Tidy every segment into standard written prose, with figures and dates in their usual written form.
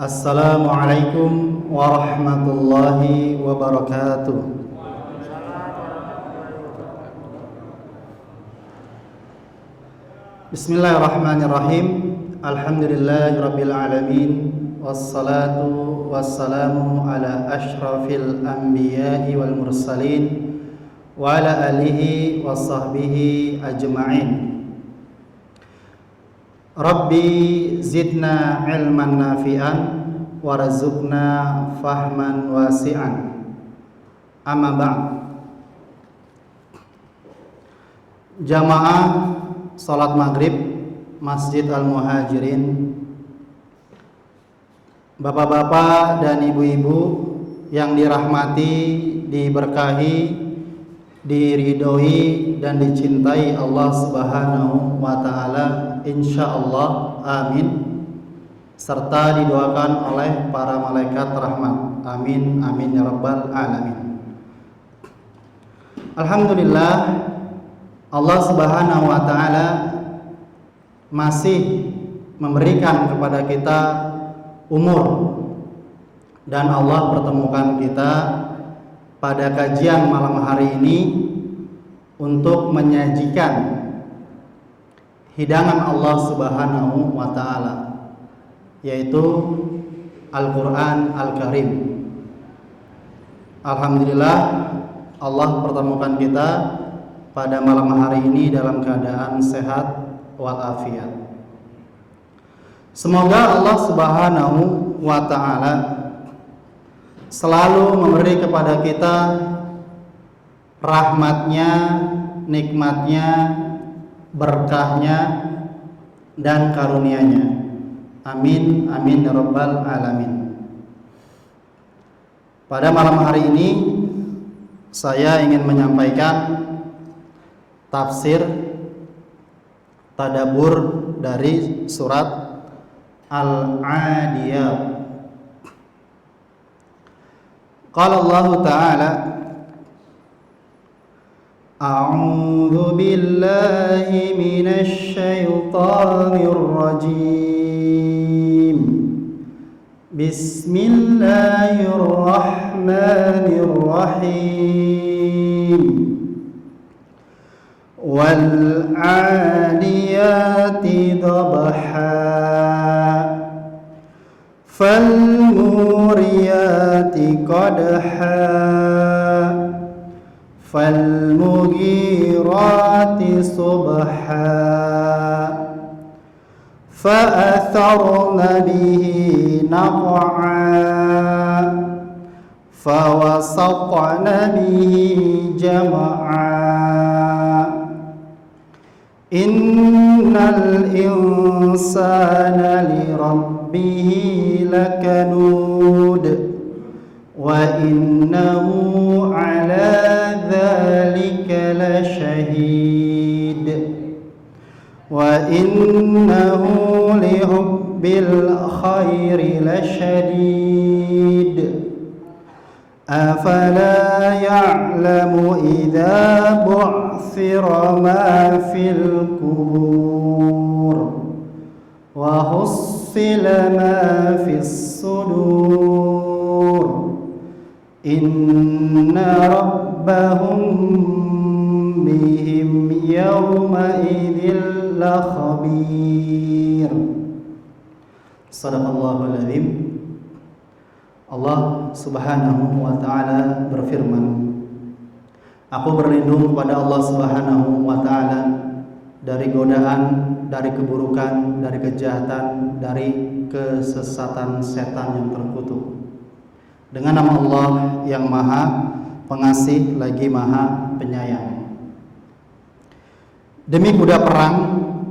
Assalamualaikum warahmatullahi wabarakatuh. Bismillahirrahmanirrahim. Alhamdulillahirabbil alamin. Wassalatu wassalamu ala asyrafil anbiya'i wal mursalin wa ala alihi washabbihi ajma'in. Rabbi zidna ilman nafi'an warzuqna fahman wasi'an. Amma ba'd. Jamaah salat maghrib Masjid Al-Muhajirin, bapak-bapak dan ibu-ibu yang dirahmati, diberkahi, diridhoi dan dicintai Allah Subhanahu wa taala, insyaallah, amin, serta didoakan oleh para malaikat rahmat, amin amin ya rabbal alamin. Alhamdulillah, Allah Subhanahu wa taala masih memberikan kepada kita umur, dan Allah pertemukan kita pada kajian malam hari ini untuk menyajikan hidangan Allah Subhanahu wa taala, yaitu Al-Qur'an Al-Karim. Alhamdulillah, Allah pertemukan kita pada malam hari ini dalam keadaan sehat walafiat. Semoga Allah Subhanahu wa taala selalu memberi kepada kita rahmatnya, nikmatnya, berkahnya, dan karunia-Nya. Amin amin ya rabbal alamin. Pada malam hari ini saya ingin menyampaikan tafsir tadabbur dari surat Al-Adiyat. Qala Allah Ta'ala, A'udzu billahi minasy syaithanir rajim. Bismillahirrahmanirrahim. Wal 'adiyati dhabha fal muriyati qadha fal mughirati subha fa atharna bihi naq'a fa wasatna bihi jam'a. Innal insana li rabbihi lakanud wa innahu ala dzalika lasyahid wa innahu li hubbil khairi lasyadid. Afala ya'lamu idza bu'thira ma fil qubur wa hussila ma fis sudur inna rabbahum bihim yawma idzil lakhabir. Shadaqallahul adzim. Allah Subhanahu wa ta'ala berfirman, aku berlindung kepada Allah Subhanahu wa ta'ala dari godaan, dari keburukan, dari kejahatan, dari kesesatan setan yang terkutuk, dengan nama Allah yang Maha Pengasih lagi Maha Penyayang. Demi kuda perang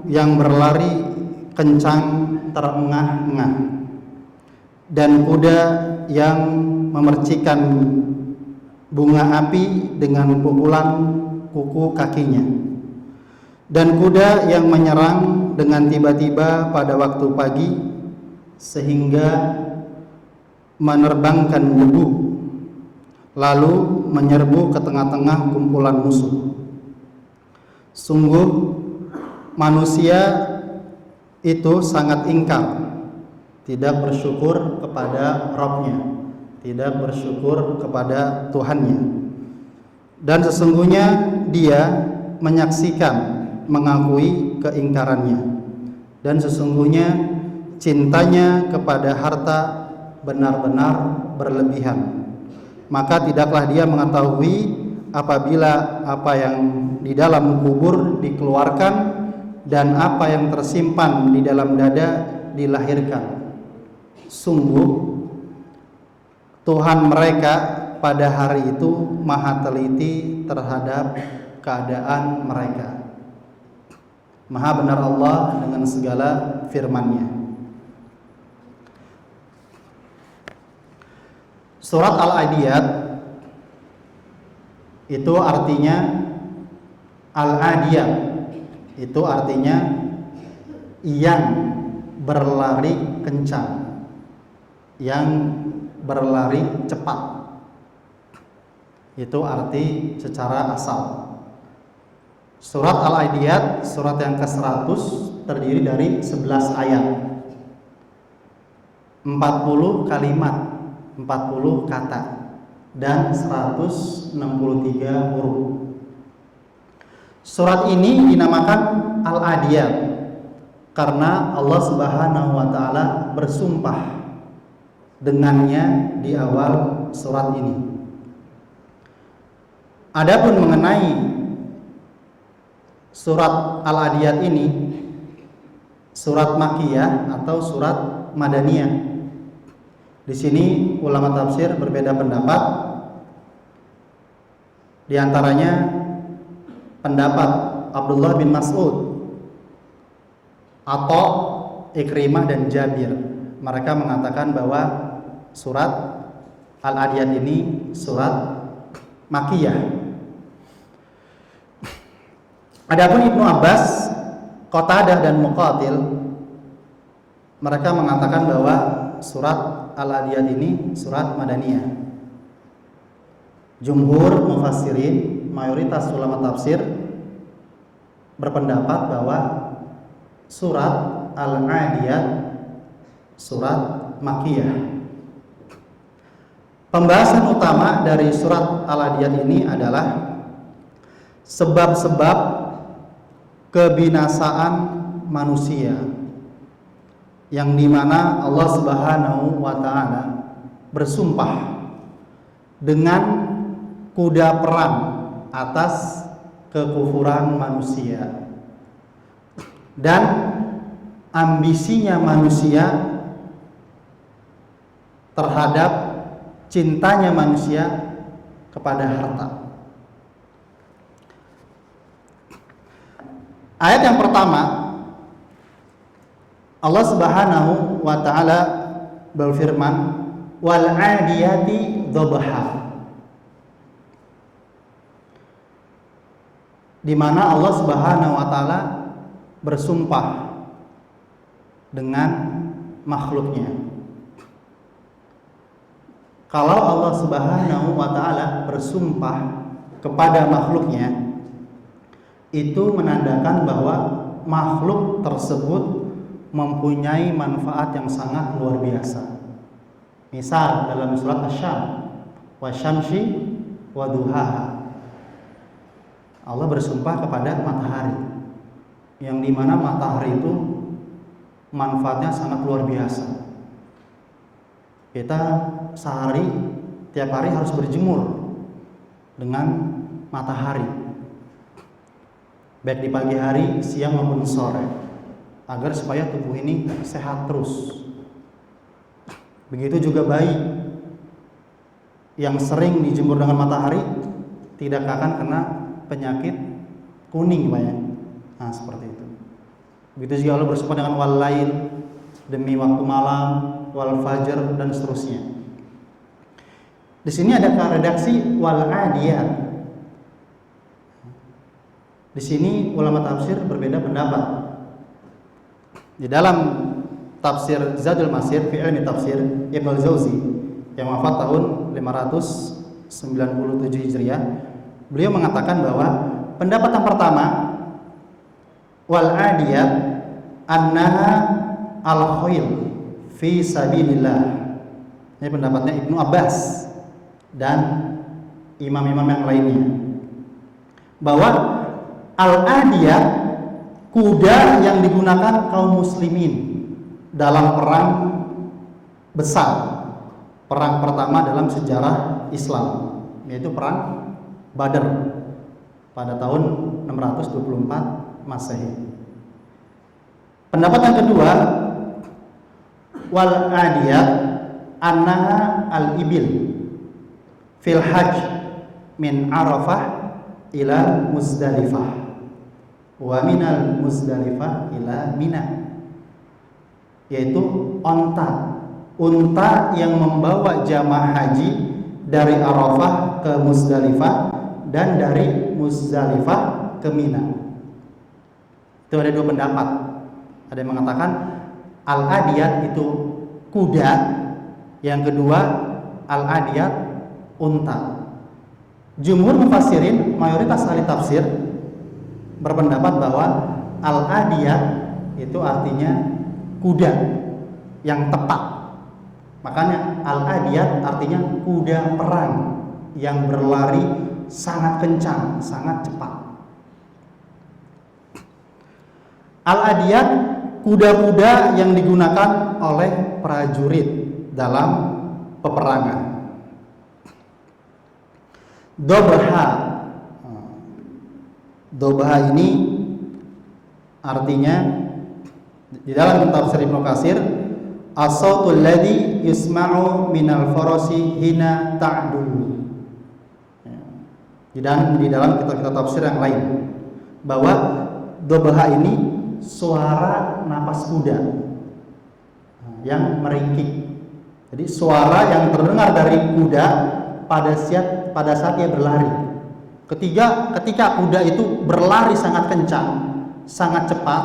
yang berlari kencang terengah-engah, dan kuda yang memercikan bunga api dengan pukulan kuku kakinya, dan kuda yang menyerang dengan tiba-tiba pada waktu pagi sehingga menerbangkan debu, lalu menyerbu ke tengah-tengah kumpulan musuh. Sungguh manusia itu sangat ingkar tidak bersyukur kepada Rabb-Nya, tidak bersyukur kepada Tuhannya. Dan sesungguhnya dia menyaksikan, mengakui keingkarannya. Dan sesungguhnya cintanya kepada harta benar-benar berlebihan. Maka tidaklah dia mengetahui apabila apa yang di dalam kubur dikeluarkan dan apa yang tersimpan di dalam dada dilahirkan. Sungguh Tuhan mereka pada hari itu maha teliti terhadap keadaan mereka. Maha benar Allah dengan segala firman-Nya. Surat Al-Adiyat itu artinya Al-Adiyat itu artinya yang berlari kencang, yang berlari cepat. Itu arti secara asal. Surat Al-Adiyat, surat yang ke-100, terdiri dari 11 ayat, 40 kalimat, 40 kata, dan 163 huruf. Surat ini dinamakan Al-Adiyat karena Allah Subhanahu wa taala bersumpah dengannya di awal surat ini. Adapun mengenai surat Al-Adiyat ini, surat Makkiyah atau surat Madaniyah. Di sini ulama tafsir berbeda pendapat. Di antaranya pendapat Abdullah bin Mas'ud atau Ikrimah dan Jabir. Mereka mengatakan bahwa surat Al-Adiyat ini surat Makkiyah. Adapun Ibnu Abbas, Qatadah dan Muqatil, mereka mengatakan bahwa surat Al-Adiyat ini surat Madaniyah. Jumhur mufassirin, mayoritas ulama tafsir berpendapat bahwa surat Al-Adiyat surat Makkiyah. Pembahasan utama dari surat Al-Adiyat ini adalah sebab-sebab kebinasaan manusia, yang dimana Allah Subhanahu wa ta'ala bersumpah dengan kuda perang atas kekufuran manusia dan ambisinya manusia terhadap cintanya manusia kepada harta. Ayat yang pertama, Allah Subhanahu wa taala berfirman, wal 'adiyati dhabha. Di mana Allah Subhanahu wa taala bersumpah dengan makhluknya. Kalau Allah Subhanahu wa taala bersumpah kepada makhluknya, itu menandakan bahwa makhluk tersebut mempunyai manfaat yang sangat luar biasa. Misal dalam surat Asy-Syams, wasyamsi waduhaha, Allah bersumpah kepada matahari, yang dimana matahari itu manfaatnya sangat luar biasa. Kita sehari, tiap hari harus berjemur dengan matahari, baik di pagi hari, siang maupun sore, agar supaya tubuh ini sehat terus. Begitu juga bayi yang sering dijemur dengan matahari tidak akan kena penyakit kuning, Pak ya. Nah, seperti itu. Begitu juga Allah bersumpah dengan wal lail, demi waktu malam, wal fajr, dan seterusnya. Di sini ada redaksi wal adiyat. Di sini ulama tafsir berbeda pendapat. Di dalam tafsir Zadul Masir fi ilmi tafsir Ibnu Jauzi yang wafat tahun 597 Hijriah, beliau mengatakan bahwa pendapat yang pertama, wal adiyat annaha al khayl fi sabilillah. Ini pendapatnya Ibnu Abbas dan imam-imam yang lainnya, bahwa al-adiyah kuda yang digunakan kaum muslimin dalam perang besar, perang pertama dalam sejarah Islam, yaitu perang Badar pada tahun 624 Masehi. Pendapat yang kedua, wal adiyah annaha al-ibil fil hajj min Arafah ila Muzdalifah wa minal Muzdalifah ila Mina, yaitu unta yang membawa jamaah haji dari Arafah ke Muzdalifah dan dari Muzdalifah ke Mina. Itu ada dua pendapat. Ada yang mengatakan al-adiyat itu kuda, yang kedua al-adiyat unta. Jumhur mufassirin, mayoritas ahli tafsir berpendapat bahwa al-adiyat itu artinya kuda yang tepat. Makanya al-adiyat artinya kuda perang yang berlari sangat kencang, sangat cepat. Al-adiyat kuda-kuda yang digunakan oleh prajurit dalam peperangan. Dobha ini artinya di dalam tafsir Ibnu Katsir, as-sautul ladzi yusma'u minal farasi hina ta'dul. Di dalam kitab-kitab tafsir yang lain, bahwa dobha ini suara napas kuda yang meringkik. Jadi suara yang terdengar dari kuda pada saat dia berlari. Ketika kuda itu berlari sangat kencang, sangat cepat,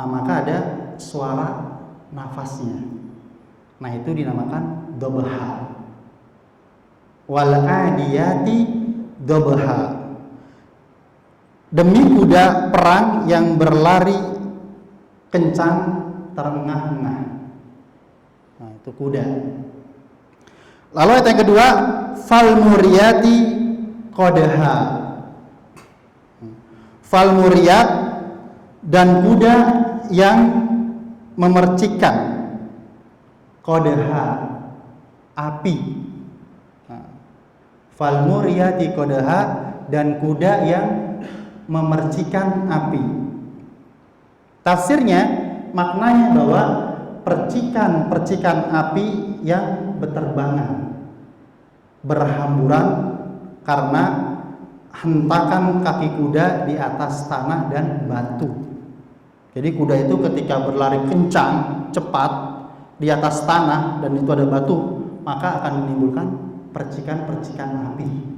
maka ada suara nafasnya. Nah, itu dinamakan dobha. Wal adiyati dobha. Demi kuda perang yang berlari kencang terengah-engah. Nah, itu kuda. Lalu ayat yang kedua, fal muriyati qadha. Fal muriyat, dan kuda yang memercikan, qadha, api. Fal muriyati qadha, dan kuda yang memercikan api. Tafsirnya, maknanya bahwa percikan-percikan api yang berterbangan, berhamburan karena hentakan kaki kuda di atas tanah dan batu. Jadi kuda itu ketika berlari kencang, cepat di atas tanah dan itu ada batu, maka akan menimbulkan percikan-percikan api.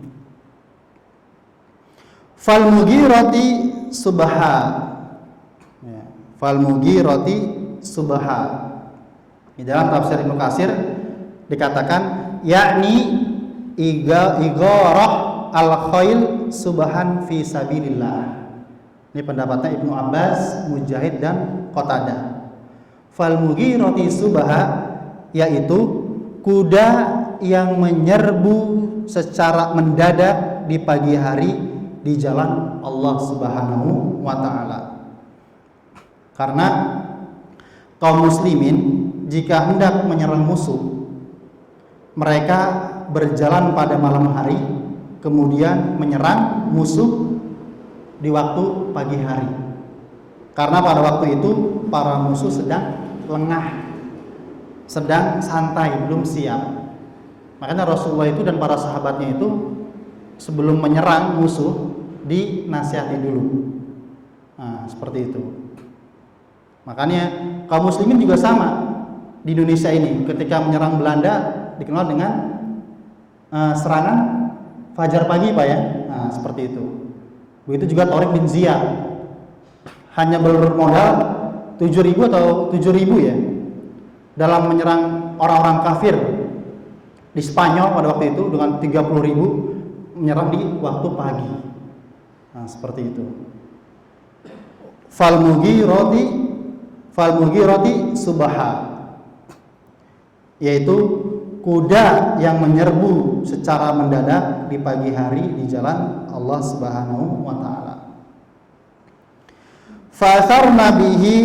Fal mughirati subha. Fal mughirati subha. Di dalam tafsir Ibnu Katsir dikatakan yakni igharah al-khail subhan fi sabilillah. Ini pendapatnya Ibnu Abbas, Mujahid dan Qatadah. Fal mughirati subha, yaitu kuda yang menyerbu secara mendadak di pagi hari di jalan Allah Subhanahu wa taala. Karena kaum muslimin jika hendak menyerang musuh, mereka berjalan pada malam hari, kemudian menyerang musuh di waktu pagi hari. Karena pada waktu itu para musuh sedang lengah, sedang santai, belum siap. Makanya Rasulullah itu dan para sahabatnya itu sebelum menyerang musuh dinasihati dulu. Nah, seperti itu. Makanya kaum muslimin juga sama di Indonesia ini, ketika menyerang Belanda dikenal dengan serangan fajar pagi, Pak ya. Nah, seperti itu. Begitu juga Tariq bin Ziyad, hanya bermodal 7.000 atau 7.000 ya, dalam menyerang orang-orang kafir di Spanyol pada waktu itu dengan 30.000, menyerang di waktu pagi. Nah, seperti itu. Fal mughirati subha. yaitu kuda yang menyerbu secara mendadak di pagi hari di jalan Allah Subhanahu wa taala. Fa'atharna bihi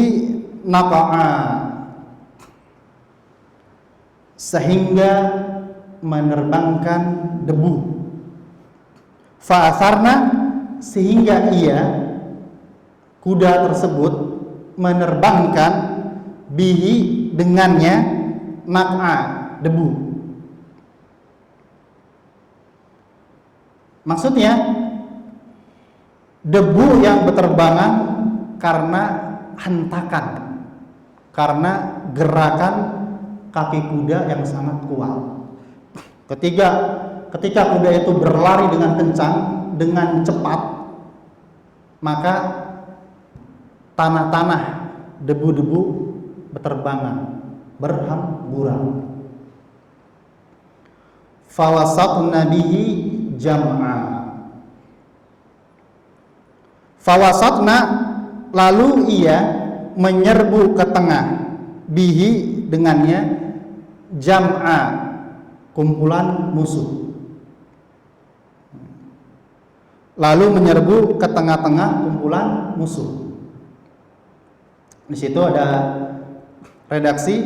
naqa'a, sehingga menerbangkan debu. Fa'atharna, sehingga ia, kuda tersebut, menerbangkan bihi, dengannya, naq'a, debu. Maksudnya debu yang berterbangan karena hentakan, karena gerakan kaki kuda yang sangat kuat. Ketika kuda itu berlari dengan kencang, dengan cepat, maka tanah-tanah, debu-debu berterbangan, berhamburan. Fawasatna bihi jam'a. Fawasatna, lalu ia menyerbu ke tengah, bihi, dengannya, jam'a, kumpulan musuh. Lalu menyerbu ke tengah-tengah kumpulan musuh. Di situ ada redaksi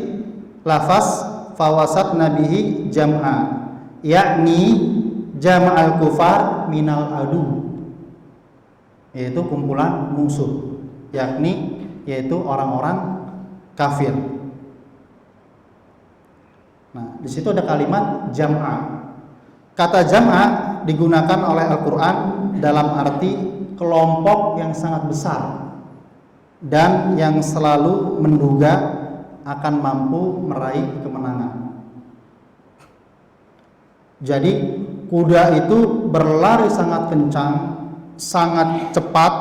lafaz fawasatna bihi jam'a, yakni jam'al kufar minal adu, yaitu kumpulan musuh, yaitu orang-orang kafir. Nah, di situ ada kalimat jam'a. Kata jam'a digunakan oleh Al-Qur'an dalam arti kelompok yang sangat besar dan yang selalu menduga akan mampu meraih kemenangan. Jadi kuda itu berlari sangat kencang, sangat cepat,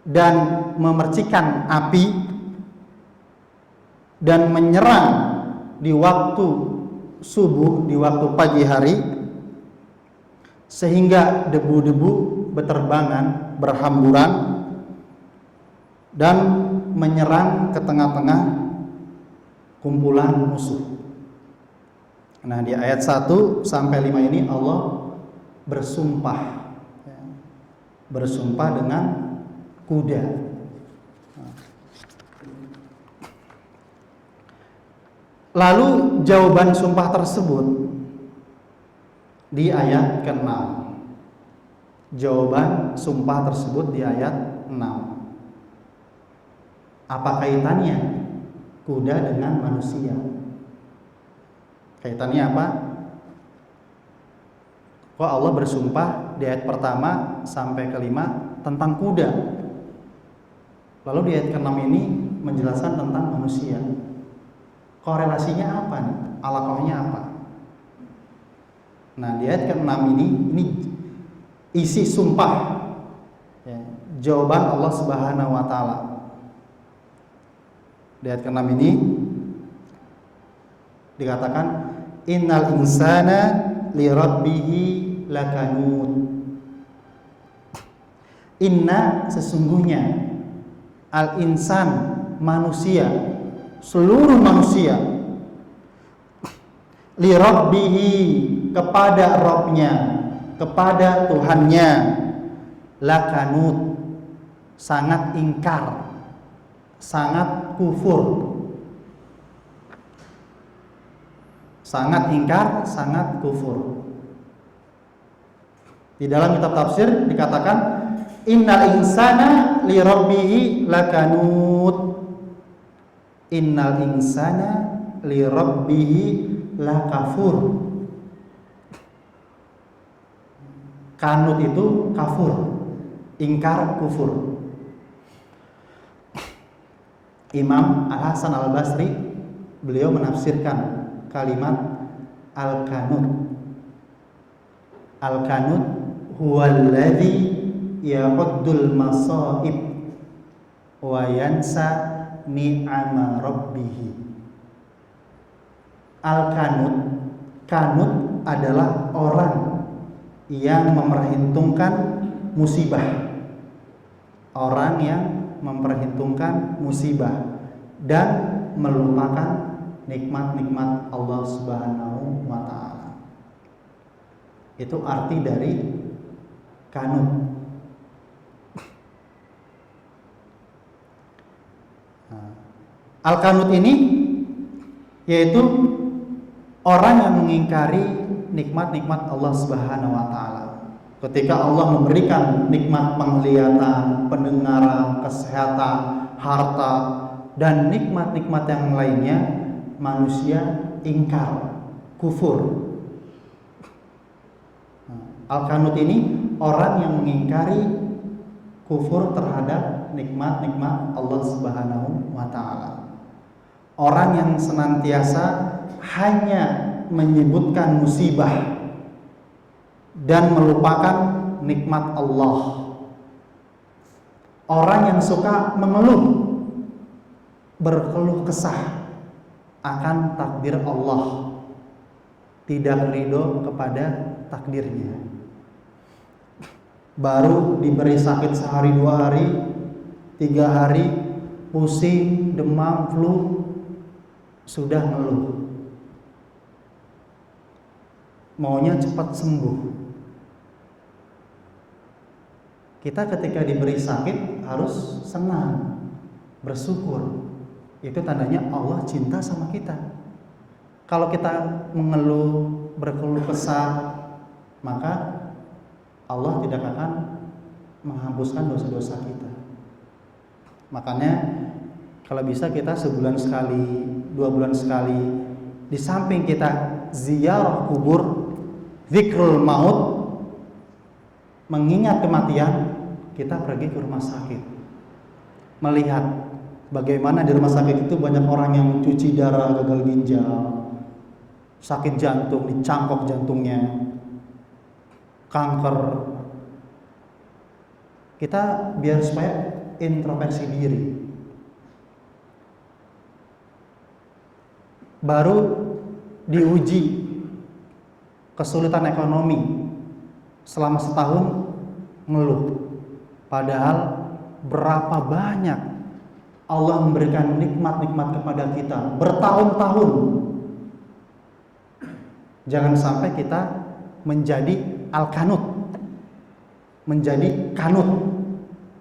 dan memercikan api, dan menyerang di waktu subuh, di waktu pagi hari, sehingga debu-debu berterbangan, berhamburan, dan menyerang ke tengah-tengah kumpulan musuh. Nah, di ayat 1 sampai 5 ini Allah bersumpah, bersumpah dengan kuda. Lalu jawaban sumpah tersebut di ayat ke-6. Jawaban sumpah tersebut di ayat 6. Apa kaitannya kuda dengan manusia? Kaitannya apa? Kok Allah bersumpah di ayat pertama sampai ke-5 tentang kuda, lalu di ayat ke-6 ini menjelaskan tentang manusia? Korelasinya apa nih? Alaqahnya apa? Nah, di ayat ke-6 ini isi sumpah, ya, jawaban Allah Subhanahu wa taala. Di ayat ke-6 ini dikatakan innal insana li rabbihi lakanud. Inna, sesungguhnya, al insan, manusia, seluruh manusia, li rabbihi, kepada Rabbnya, kepada Tuhannya, lakanud, sangat ingkar, sangat kufur. Sangat ingkar, sangat kufur. Di dalam kitab tafsir dikatakan innal insana li rabbihi lakanud. Innal insana li rabbihi lakafur. Kanut itu kafur, ingkar, kufur. Imam Al-Hasan Al-Basri, beliau menafsirkan kalimat al-kanut. Al-kanut huwallazi yaquddul masaib wa yansa ni'ama rabbih. Al-kanut, kanut adalah orang yang memperhitungkan musibah. Orang yang memperhitungkan musibah dan melupakan nikmat-nikmat Allah Subhanahu wa taala. Itu arti dari kanut. Al-kanut ini yaitu orang yang mengingkari nikmat-nikmat Allah Subhanahu wa taala. Ketika Allah memberikan nikmat penglihatan, pendengaran, kesehatan, harta, dan nikmat-nikmat yang lainnya, manusia ingkar, kufur. Al-kanut ini orang yang mengingkari kufur terhadap nikmat-nikmat Allah Subhanahu wa taala. Orang yang senantiasa hanya menyebutkan musibah dan melupakan nikmat Allah. Orang yang suka mengeluh, berkeluh kesah akan takdir Allah, tidak ridho kepada takdirnya. Baru diberi sakit sehari, 2 hari, 3 hari, pusing, demam, flu, sudah ngeluh, maunya cepat sembuh. Kita ketika diberi sakit harus senang, bersyukur. Itu tandanya Allah cinta sama kita. Kalau kita mengeluh, berkeluh kesah, maka Allah tidak akan menghapuskan dosa-dosa kita. Makanya kalau bisa kita sebulan sekali, 2 bulan sekali, di samping kita ziarah kubur, zikrul maut, mengingat kematian, kita pergi ke rumah sakit, melihat bagaimana di rumah sakit itu banyak orang yang cuci darah, gagal ginjal, sakit jantung, dicangkok jantungnya, kanker. Kita biar supaya introspeksi diri. Baru diuji kesulitan ekonomi, selama setahun ngeluh. Padahal berapa banyak Allah memberikan nikmat-nikmat kepada kita bertahun-tahun. Jangan sampai kita menjadi al-kanut, menjadi kanut,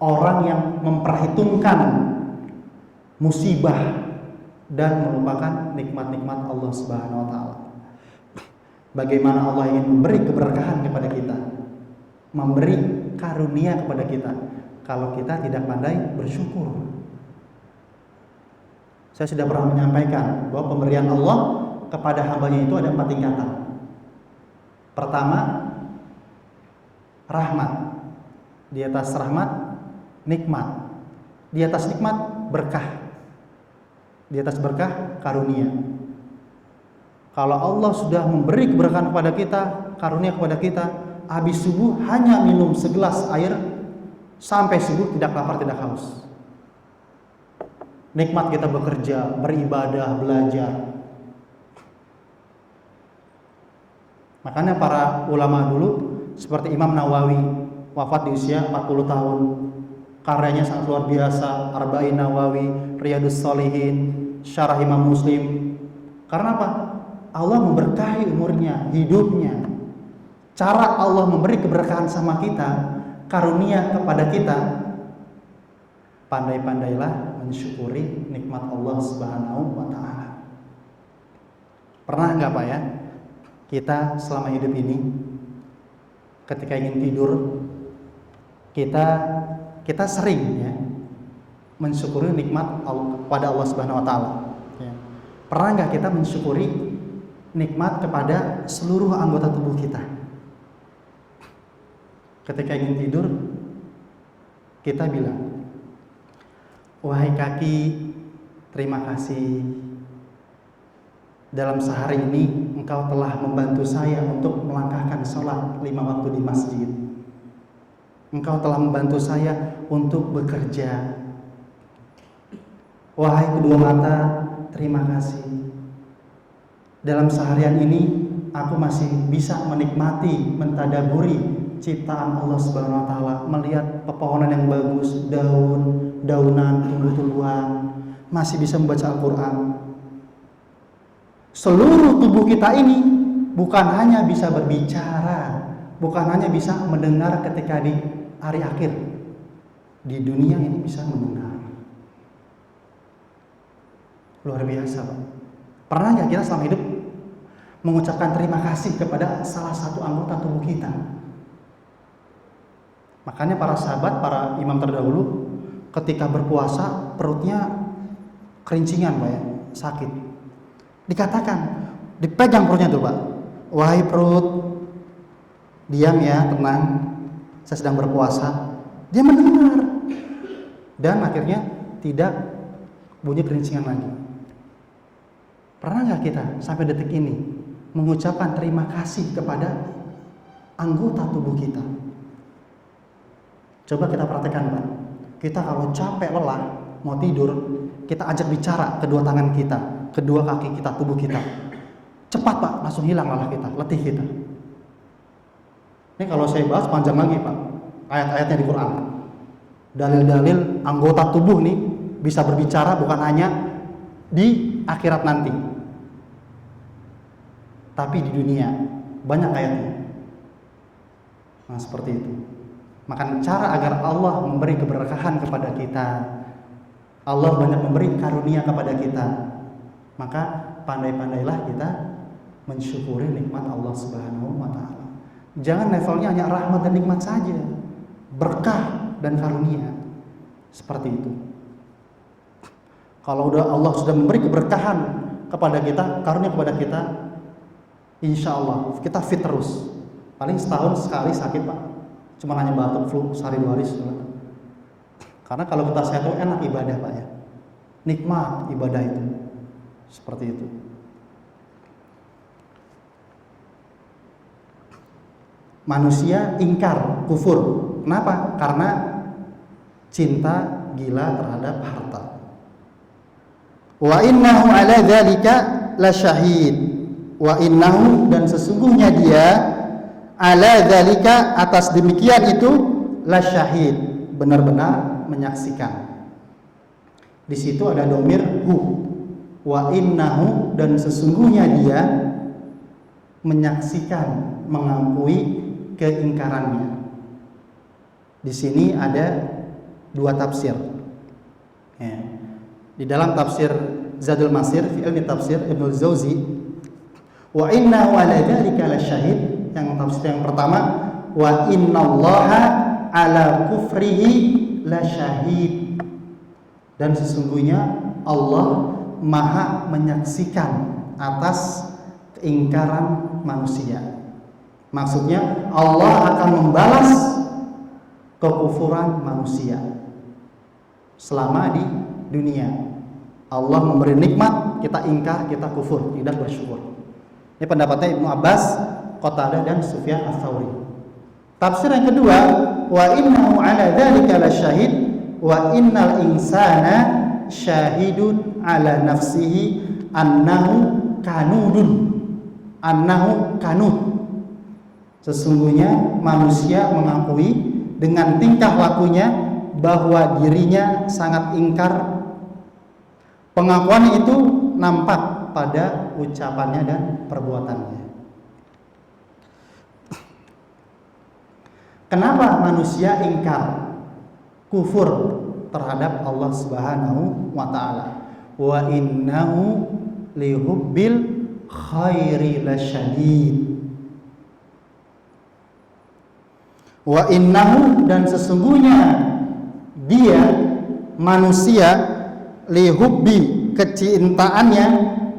orang yang memperhitungkan musibah dan melupakan nikmat-nikmat Allah Subhanahu wa taala. Bagaimana Allah ingin memberi keberkahan kepada kita, memberi karunia kepada kita, kalau kita tidak pandai bersyukur. Saya sudah pernah menyampaikan bahwa pemberian Allah kepada hambanya itu ada 4 tingkatan. Pertama, rahmat. Di atas rahmat, nikmat. Di atas nikmat, berkah. Di atas berkah, karunia. Kalau Allah sudah memberi keberkahan kepada kita, karunia kepada kita, habis subuh hanya minum segelas air, sampai subuh tidak lapar, tidak haus. Nikmat kita bekerja, beribadah, belajar. Makanya para ulama dulu seperti Imam Nawawi, wafat di usia 40 tahun. Karyanya sangat luar biasa, Arba'in Nawawi, Riyadus Shalihin, Syarah Imam Muslim. Karena apa? Allah memberkahi umurnya, hidupnya. Cara Allah memberi keberkahan sama kita, karunia kepada kita, pandai-pandailah mensyukuri nikmat Allah Subhanahu wa taala. Pernah enggak Pak ya, kita selama hidup ini ketika ingin tidur, kita sering ya mensyukuri nikmat kepada Allah Subhanahu wa taala. Ya. Pernah enggak kita mensyukuri nikmat kepada seluruh anggota tubuh kita? Ketika ingin tidur, kita bilang, wahai kaki, terima kasih. Dalam sehari ini engkau telah membantu saya untuk melangkahkan sholat 5 waktu di masjid. Engkau telah membantu saya untuk bekerja. Wahai kedua mata, terima kasih. Dalam seharian ini aku masih bisa menikmati, mentadaburi ciptaan Allah Subhanahu wa taala, melihat pepohonan yang bagus, daunan, tumbuh-tumbuhan, masih bisa membaca Al-Qur'an. Seluruh tubuh kita ini bukan hanya bisa berbicara, bukan hanya bisa mendengar ketika di hari akhir. Di dunia ini bisa mendengar. Luar biasa, Pak. Pernah nggak kita selama hidup mengucapkan terima kasih kepada salah satu anggota tubuh kita? Makanya para sahabat, para imam terdahulu ketika berpuasa perutnya kerincingan, Pak ya, sakit. Dikatakan, dipegang perutnya tuh, Pak. Wahai perut, diam ya, tenang. Saya sedang berpuasa. Dia mendengar. Dan akhirnya tidak bunyi kerincingan lagi. Pernah nggak kita sampai detik ini mengucapkan terima kasih kepada anggota tubuh kita? Coba kita praktekkan, Pak. Kita kalau capek, lelah, mau tidur, kita ajak bicara kedua tangan kita, kedua kaki kita, tubuh kita. Cepat, Pak, langsung hilang lelah kita, letih kita. Ini kalau saya bahas panjang lagi, Pak, ayat-ayatnya di Quran. Dalil-dalil anggota tubuh nih bisa berbicara bukan hanya di akhirat nanti, tapi di dunia. Banyak ayatnya. Nah, seperti itu. Maka cara agar Allah memberi keberkahan kepada kita, Allah banyak memberi karunia kepada kita, maka pandai-pandailah kita mensyukuri nikmat Allah Subhanahu wa Ta'ala. Jangan levelnya hanya rahmat dan nikmat saja, berkah dan karunia. Seperti itu. Kalau Allah sudah memberi keberkahan kepada kita, karunia kepada kita, insya Allah kita fit terus. Paling setahun sekali sakit, Pak, cuma hanya batuk flu sehari 2 hari sudah. Karena kalau kita sehat itu enak ibadah, Pak ya, nikmat ibadah itu. Seperti itu. Manusia ingkar, kufur. Kenapa? Karena cinta gila terhadap harta. Wa innahu ala dzalika lasyahid. Wa innahu, dan sesungguhnya dia, ala dzalika, atas demikian itu, lasyahid, benar-benar menyaksikan. Di situ ada domir hu. Wa innahu, dan sesungguhnya dia menyaksikan, mengakui keingkarannya. Di sini ada 2 tafsir. Ya. Di dalam tafsir Zadul Masir fi ilmi tafsir Ibnu Jauzi, wa innahu ala dzalika lasyahid, yang tafsir yang pertama, wa innallaha ala kufrihi lasyahid, dan sesungguhnya Allah maha menyaksikan atas keingkaran manusia. Maksudnya Allah akan membalas kekufuran manusia selama di dunia. Allah memberi nikmat, kita ingkar, kita kufur, tidak bersyukur. Ini pendapatnya Ibnu Abbas, Qatadah, dan Sufyan Ats-Tsauri. Tafsir yang kedua, wa innahu ala dzalika lasyahid wa innal insana syahidun ala nafsihi annahu kanudun. Annahu kanud. Sesungguhnya manusia mengakui dengan tingkah lakunya bahwa dirinya sangat ingkar. Pengakuan itu nampak pada ucapannya dan perbuatannya. Kenapa manusia ingkar, kufur terhadap Allah Subhanahu wa Ta'ala? Wa innahu lihubbil khairi lasyadid. Wa innahu, dan sesungguhnya dia manusia, lihubbi, kecintaannya,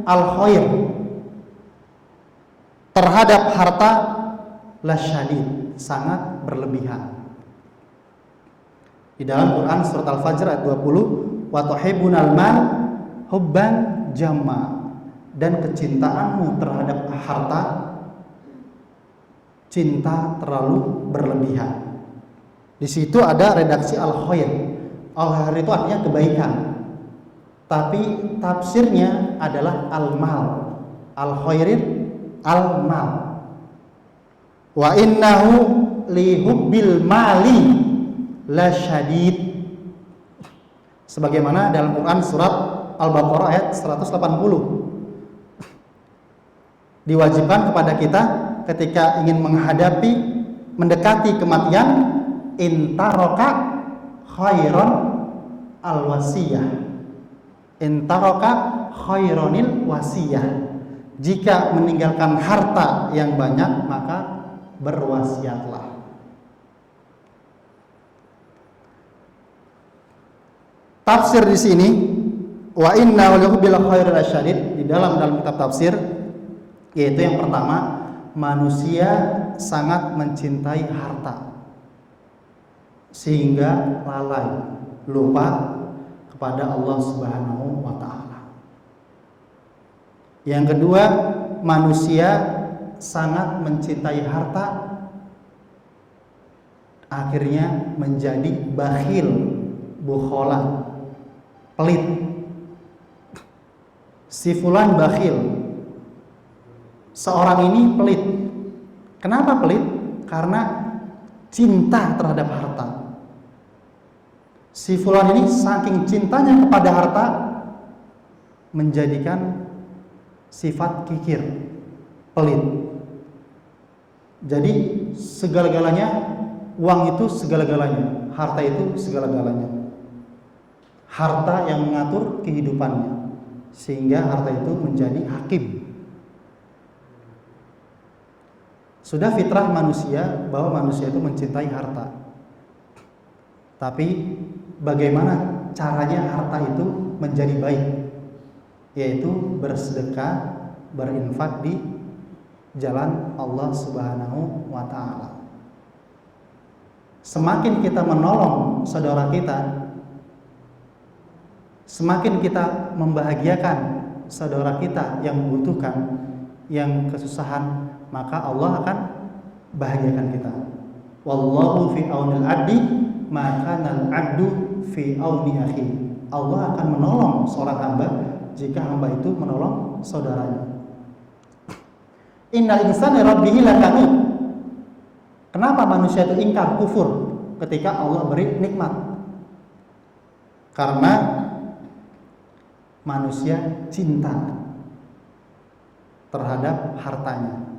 al khair, terhadap harta, lasyadid, sangat berlebihan. Di dalam Quran surat Al-Fajr ayat 20, wa tuhibbunal mal hubban jamma, dan kecintaanmu terhadap harta, cinta terlalu berlebihan. Di situ ada redaksi al-khair. Al-khair itu artinya kebaikan, tapi tafsirnya adalah al-mal. Al-khairin al-mal. Wa innahu li hubbil mali lasyadid. Sebagaimana dalam Quran surat Al-Baqarah ayat 180. Diwajibkan kepada kita ketika ingin mendekati kematian, intaroka khairon al-wasiyah. Intaroka khaironil wasiyah. Jika meninggalkan harta yang banyak, maka berwasiatlah. Tafsir di sini, wa inna walahu bil khairil asyadid, di dalam kitab tafsir, yaitu yang pertama, manusia sangat mencintai harta sehingga lalai, lupa kepada Allah Subhanahu wa taala. Yang kedua, manusia sangat mencintai harta, akhirnya menjadi bakhil, bukhola, pelit. Si fulan bakhil, seorang ini pelit. Kenapa pelit? Karena cinta terhadap harta. Si fulan ini saking cintanya kepada harta, menjadikan sifat kikir, pelit. Jadi segala-galanya, uang itu segala-galanya, harta itu segala-galanya. Harta yang mengatur kehidupannya, sehingga harta itu menjadi hakim. Sudah fitrah manusia bahwa manusia itu mencintai harta. Tapi bagaimana caranya harta itu menjadi baik? Yaitu bersedekah, berinfak di jalan Allah Subhanahu wa taala. Semakin kita menolong saudara kita, semakin kita membahagiakan saudara kita yang membutuhkan, yang kesusahan, maka Allah akan bahagiakan kita. Wallahu fi aunil abdi ma kana al-abdu fi auni akhi. Allah akan menolong seorang hamba jika hamba itu menolong saudaranya. Innal insana rabbihi lakanud. Kenapa manusia itu ingkar, kufur ketika Allah beri nikmat? Karena manusia cinta terhadap hartanya.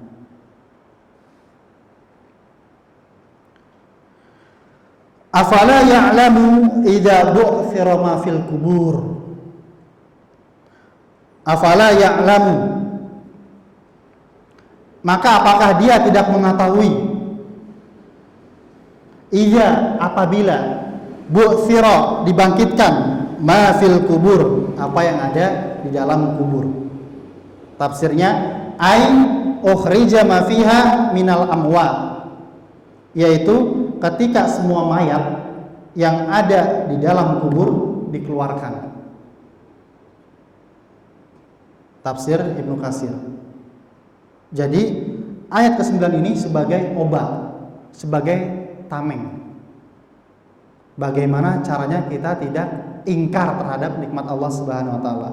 Afala ya'lamu idza bu'thira ma fil kubur. Afala ya'lamu, maka apakah dia tidak mengetahui, idza, apabila, bu'thira, dibangkitkan, ma fil kubur, apa yang ada di dalam kubur. Tafsirnya, ai ukhrija ma fiha minal amwat, yaitu ketika semua mayat yang ada di dalam kubur dikeluarkan. Tafsir Ibnu Katsir. Jadi ayat ke-9 ini sebagai obat, sebagai tameng. Bagaimana caranya kita tidak ingkar terhadap nikmat Allah Subhanahu wa taala.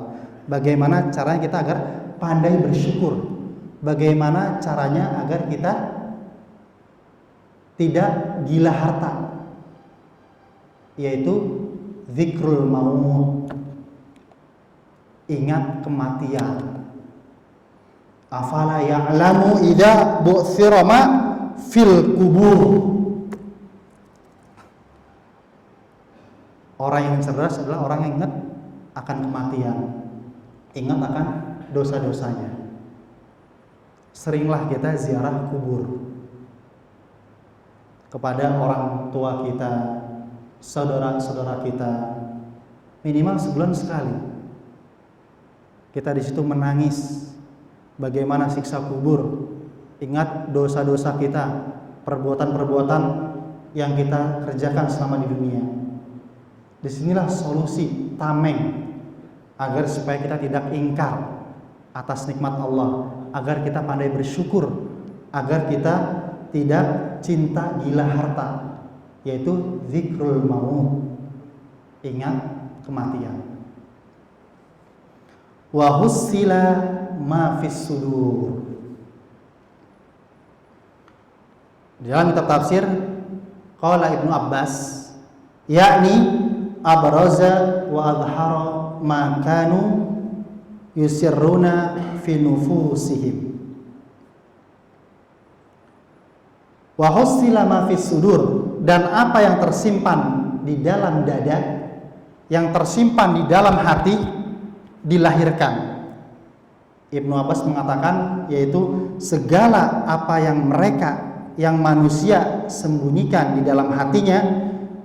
Bagaimana caranya kita agar pandai bersyukur. Bagaimana caranya agar kita tidak gila harta, yaitu zikrul maut, ingat kematian. Afala ya'lamu idza bu'thira ma fil kubur. Orang yang cerdas adalah orang yang ingat akan kematian, ingat akan dosa-dosanya. Seringlah kita ziarah kubur kepada orang tua kita, saudara-saudara kita, minimal sebulan sekali. Kita di situ menangis bagaimana siksa kubur, ingat dosa-dosa kita, perbuatan-perbuatan yang kita kerjakan selama di dunia. Disinilah solusi tameng agar supaya kita tidak ingkar atas nikmat Allah, agar kita pandai bersyukur, agar kita tidak cinta gila harta, yaitu zikrul maut, ingat kematian. Wa hussila ma fis sudur. Di dalam kitab tafsir qala Ibnu Abbas, yakni abraza wa adhara ma kanu yusirruna fi nufusihim. Wa hussila ma fis sudur, dan apa yang tersimpan di dalam dada, yang tersimpan di dalam hati dilahirkan. Ibnu Abbas mengatakan yaitu segala apa yang manusia sembunyikan di dalam hatinya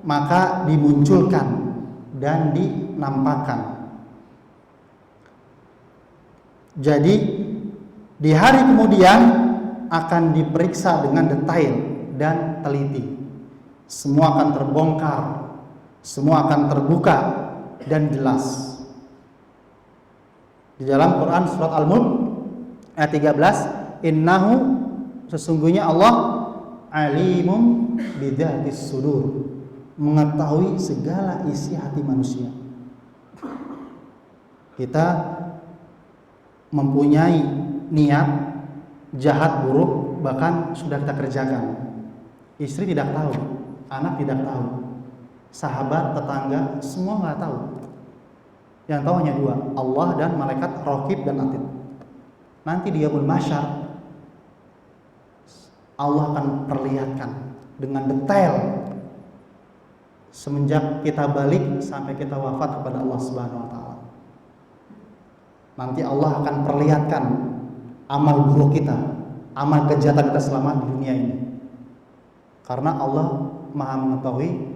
maka dimunculkan dan dinampakkan. Jadi di hari kemudian akan diperiksa dengan detail dan teliti. Semua akan terbongkar, semua akan terbuka dan jelas. Di dalam Quran surat Al-Mulk ayat 13, innahu, sesungguhnya Allah alimun bidzatis sudur, mengetahui segala isi hati manusia. Kita mempunyai niat jahat buruk bahkan sudah kita kerjakan. Istri tidak tahu, anak tidak tahu, sahabat, tetangga, semua nggak tahu. Yang tahu hanya dua, Allah dan malaikat raqib dan atid. Nanti di yaumul mahsyar Allah akan perlihatkan dengan detail semenjak kita balik sampai kita wafat kepada Allah Subhanahu wa taala. Nanti Allah akan perlihatkan amal buruk kita, amal kejahatan kita selama di dunia ini. Karena Allah Maha mengetahui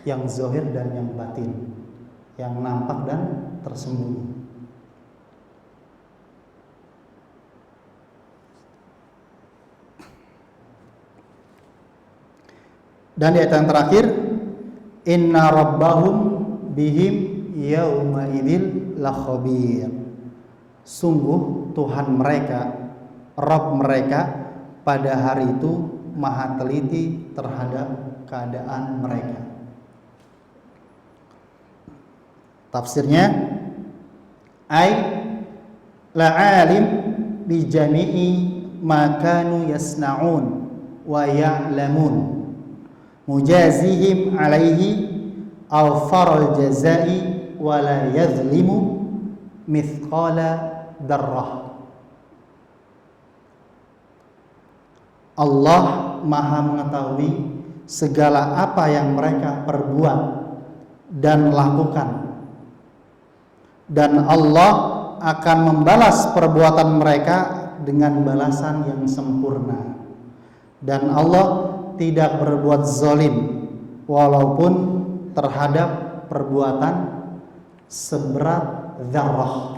yang zahir dan yang batin, yang nampak dan tersembunyi. Dan di ayat yang terakhir, inna rabbahum bihim yauma idzil lakhabir. Sungguh Tuhan mereka, Rabb mereka pada hari itu maha teliti terhadap keadaan mereka. Tafsirnya, ay la'alim bi jami'i ma kanu yasna'un wa ya'lamun mujazihim alaihi awfaral jazai wa la yazlimu mithqala darrah. Allah maha mengetahui segala apa yang mereka perbuat dan lakukan, dan Allah akan membalas perbuatan mereka dengan balasan yang sempurna. Dan Allah tidak berbuat zalim walaupun terhadap perbuatan seberat dzarrah.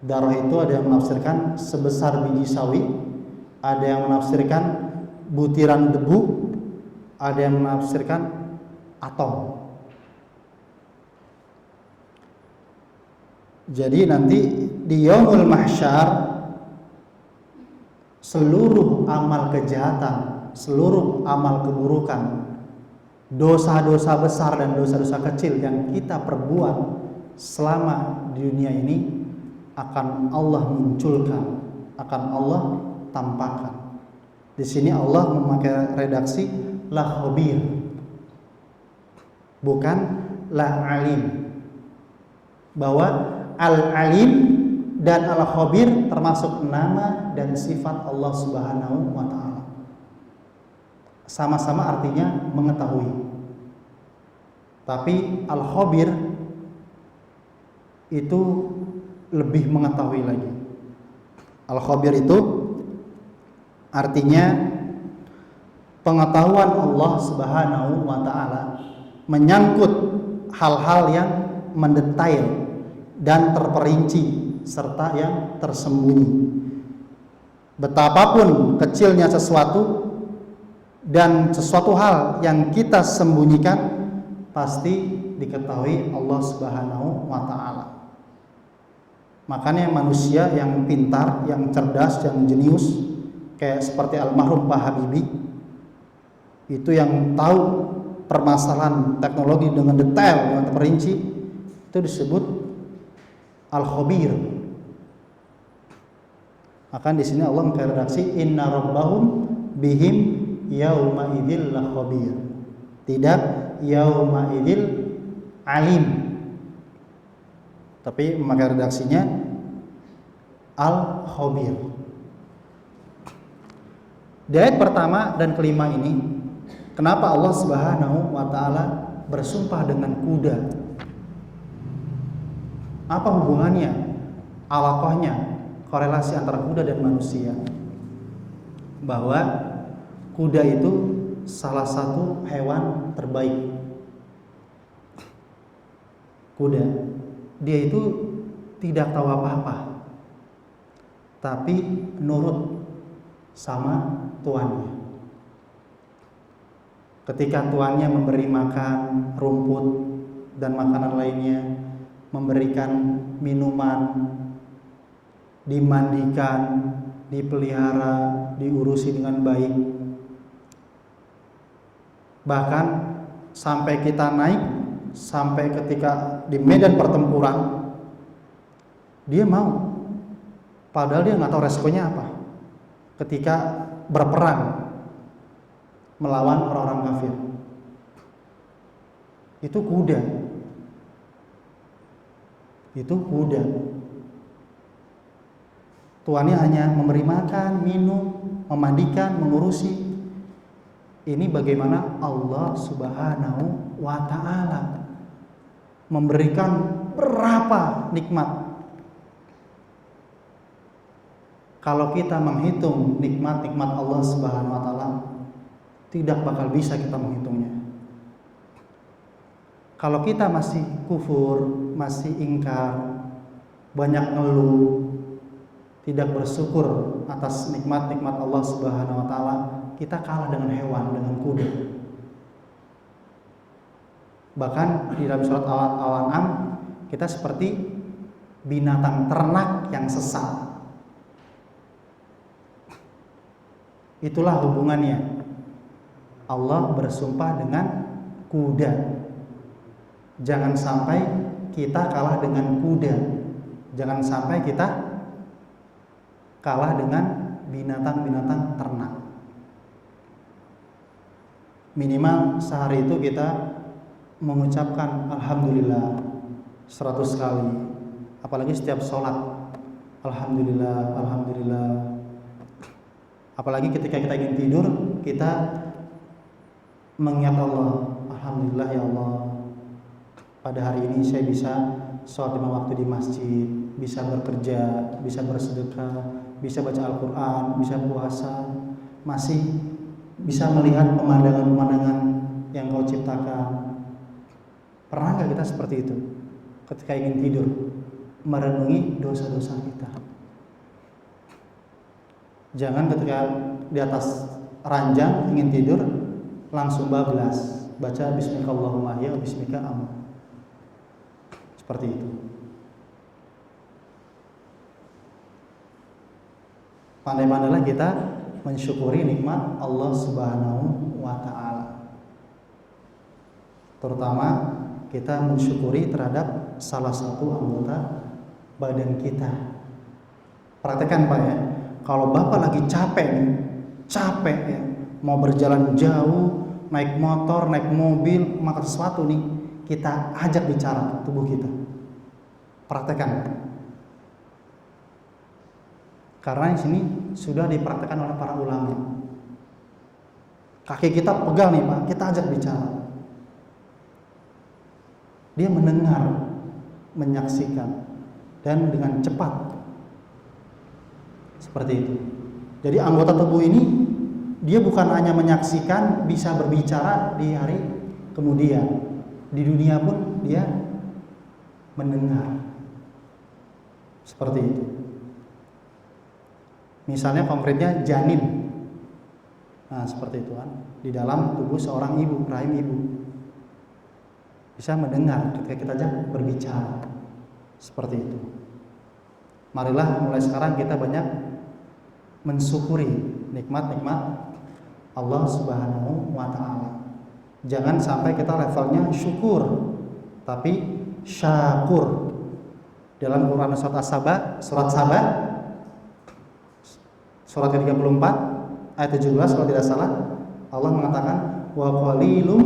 Dzarrah itu ada yang menafsirkan sebesar biji sawi, ada yang menafsirkan butiran debu, ada yang menafsirkan atom. Jadi nanti di yaumul mahsyar seluruh amal kejahatan, seluruh amal keburukan, dosa-dosa besar dan dosa-dosa kecil yang kita perbuat selama di dunia ini akan Allah munculkan, akan Allah tampakkan. Di sini Allah memakai redaksi la khabir, bukan la alim. Bahwa al-alim dan al-khabir termasuk nama dan sifat Allah Subhanahu wa taala. Sama-sama artinya mengetahui. Tapi al-khabir itu lebih mengetahui lagi. Al-khabir itu artinya pengetahuan Allah Subhanahu wa taala menyangkut hal-hal yang mendetail dan terperinci serta yang tersembunyi. Betapapun kecilnya sesuatu dan sesuatu hal yang kita sembunyikan pasti diketahui Allah Subhanahu wa taala. Makanya manusia yang pintar, yang cerdas, yang jenius kayak seperti almarhum Pak Habibie itu yang tahu permasalahan teknologi dengan detail, dengan terperinci, itu disebut al-khabir. Maka di sini Allah mengredaksi inna rabbahum bihim yauma idzil lakhabir. Tidak yauma idzil alim. Tapi memakai redaksinya al-khabir. Di ayat pertama dan kelima ini, kenapa Allah Subhanahu wa taala bersumpah dengan kuda? Apa hubungannya? Alaqahnya, korelasi antara kuda dan manusia. Bahwa kuda itu salah satu hewan terbaik. Kuda, dia itu tidak tahu apa-apa, tapi nurut sama tuannya. Ketika tuannya memberi makan rumput dan makanan lainnya, memberikan minuman, dimandikan, dipelihara, diurusi dengan baik, bahkan sampai kita naik, sampai ketika di medan pertempuran dia mau, padahal dia nggak tahu resikonya apa ketika berperang melawan orang-orang kafir. Itu kuda. Tuannya hanya memberi makan, minum, memandikan, mengurusi. Ini bagaimana Allah Subhanahu wa ta'ala memberikan berapa nikmat. Kalau kita menghitung nikmat-nikmat Allah Subhanahu wa ta'ala, tidak bakal bisa kita menghitungnya. Kalau kita masih kufur, masih ingkar, banyak ngeluh, tidak bersyukur atas nikmat-nikmat Allah Subhanahu wa ta'ala, kita kalah dengan hewan, dengan kuda. Bahkan di dalam surat Al-An'am, kita seperti binatang ternak yang sesat. Itulah hubungannya. Allah bersumpah dengan kuda. Jangan sampai kita kalah dengan kuda. Jangan sampai kita kalah dengan binatang-binatang ternak. Minimal sehari itu kita mengucapkan Alhamdulillah 100 kali. Apalagi setiap sholat, Alhamdulillah, Alhamdulillah. Apalagi ketika kita ingin tidur, kita mengingat Allah, Alhamdulillah ya Allah, pada hari ini saya bisa sholat 5 waktu di masjid, bisa bekerja, bisa bersedekah, bisa baca Al-Quran, bisa puasa, masih bisa melihat pemandangan-pemandangan yang Kau ciptakan. Pernah gak kita seperti itu? Ketika ingin tidur, merenungi dosa-dosa kita. Jangan ketika di atas ranjang ingin tidur langsung bablas, baca Bismillahirrahmanirrahim ya Bismika amut. Seperti itu. Pandai-pandailah kita mensyukuri nikmat Allah Subhanahu wa ta'ala. Terutama kita mensyukuri terhadap salah satu anggota badan kita. Praktekkan Pak ya. Kalau Bapak lagi capek ya, mau berjalan jauh, naik motor, naik mobil, makan sesuatu nih, kita ajak bicara tubuh kita. Praktekkan. Karena di sini sudah dipraktekkan oleh para ulama. Kaki kita pegang nih Pak, kita ajak bicara. Dia mendengar, menyaksikan, dan dengan cepat. Seperti itu. Jadi anggota tubuh ini dia bukan hanya menyaksikan, bisa berbicara di hari kemudian. Di dunia pun dia mendengar. Seperti itu. Misalnya konkretnya janin. Nah, seperti itu kan. Di dalam tubuh seorang ibu, rahim ibu. Bisa mendengar ketika kita ajak berbicara. Seperti itu. Marilah mulai sekarang kita banyak mensyukuri nikmat-nikmat Allah Subhanahu wa ta'ala. Jangan sampai kita levelnya syukur, tapi syakur. Dalam Quran surat As-Saba, surat ke-34 ayat 17 kalau tidak salah, Allah mengatakan wa qalilum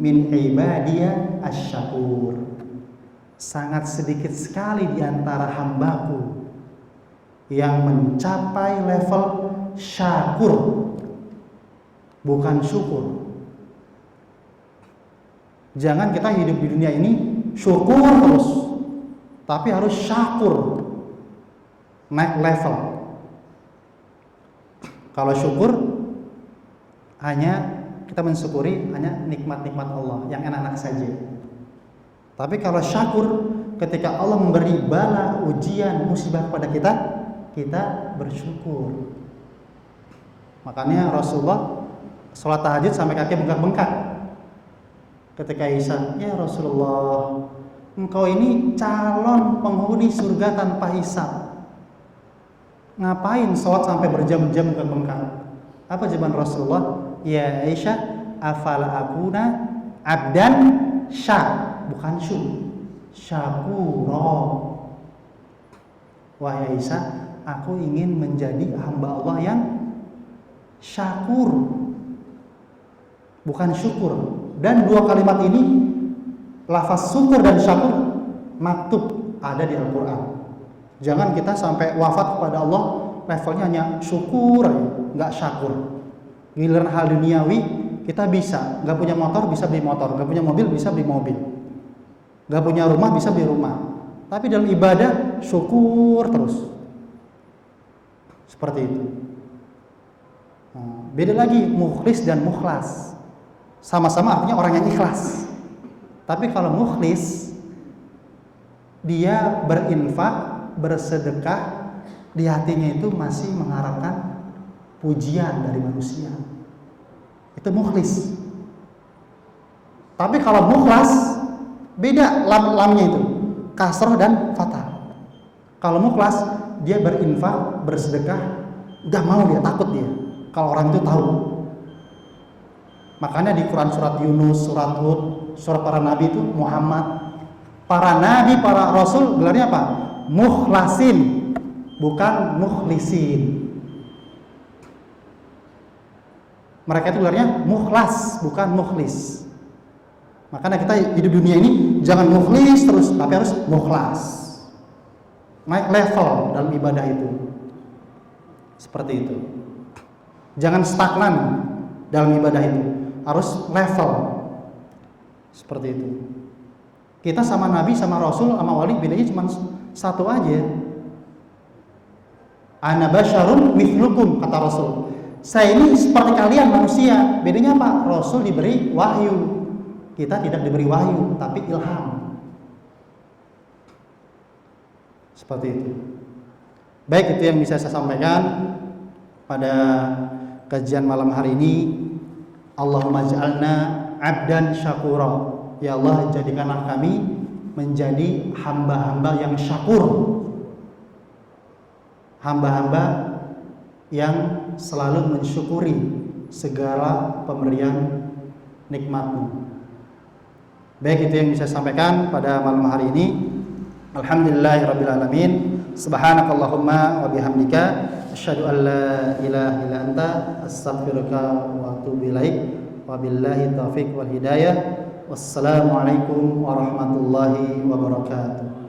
min ibadiya asy-syakur. Sangat sedikit sekali di antara hambaku yang mencapai level syakur. bukan syukur. Jangan kita hidup di dunia ini syukur terus, tapi harus syakur, naik level. Kalau syukur hanya kita mensyukuri hanya nikmat-nikmat Allah yang enak-enak saja. Tapi kalau syakur, ketika Allah memberi bala, ujian, musibah kepada kita, kita bersyukur. Makanya Rasulullah sholat tahajud sampai kaki bengkak-bengkak. Ketika Isa, ya Rasulullah, engkau ini calon penghuni surga tanpa hisab. Ngapain sholat sampai berjam-jam bengkak-bengkak? Apa jawaban Rasulullah? Ya Aisyah, afala akuna abdan bukan syakuro. Wahai Aisyah, aku ingin menjadi hamba Allah yang syakur, bukan syukur. Dan dua kalimat ini, lafaz syukur dan syakur, maktub ada di Al-Quran. Jangan kita sampai wafat kepada Allah levelnya hanya syukur, nggak syakur. Giliran hal duniawi kita bisa, nggak punya motor bisa beli motor, nggak punya mobil bisa beli mobil, nggak punya rumah bisa beli rumah. Tapi dalam ibadah syukur terus, seperti itu. Beda lagi mukhlis dan mukhlas. Sama-sama artinya orang yang ikhlas. Tapi kalau mukhlis, dia berinfak, bersedekah, di hatinya itu masih mengharapkan pujian dari manusia. Itu mukhlis. Tapi kalau mukhlas, beda lamnya itu, kasroh dan fathah. Kalau mukhlas, dia berinfak, bersedekah, gak mau dia, takut dia kalau orang itu tahu. Makanya di Quran surat Yunus, surat Hud, surat para nabi itu Muhammad. Para nabi, para rasul gelarnya apa? Mukhlasin, bukan mukhlisin. Mereka itu gelarnya mukhlas, bukan mukhlis. Makanya kita hidup dunia ini jangan mukhlis terus, tapi harus mukhlas. Naik level dalam ibadah itu. Seperti itu. Jangan stagnan dalam ibadah itu. Harus level. Seperti itu. Kita sama nabi, sama rasul, sama wali bedanya cuma satu aja. Ana basyarun mithlukum, kata Rasul. Saya ini seperti kalian manusia. Bedanya apa? Rasul diberi wahyu. Kita tidak diberi wahyu, tapi ilham. Seperti itu. Baik, itu yang bisa saya sampaikan pada kajian malam hari ini. Allahumma ja'alna abdan syakura. Ya Allah, jadikanlah kami menjadi hamba-hamba yang syakur, hamba-hamba yang selalu mensyukuri segala pemberian nikmat-Mu. Baik, itu yang bisa saya sampaikan pada malam hari ini. Alhamdulillahirabbil alamin. Subhanakallahumma wa bihamdika asyhadu an la ilaha illa anta astaghfiruka wa atubu ilaik. Wabillahi taufiq wal hidayah. Wassalamualaikum warahmatullahi wabarakatuh.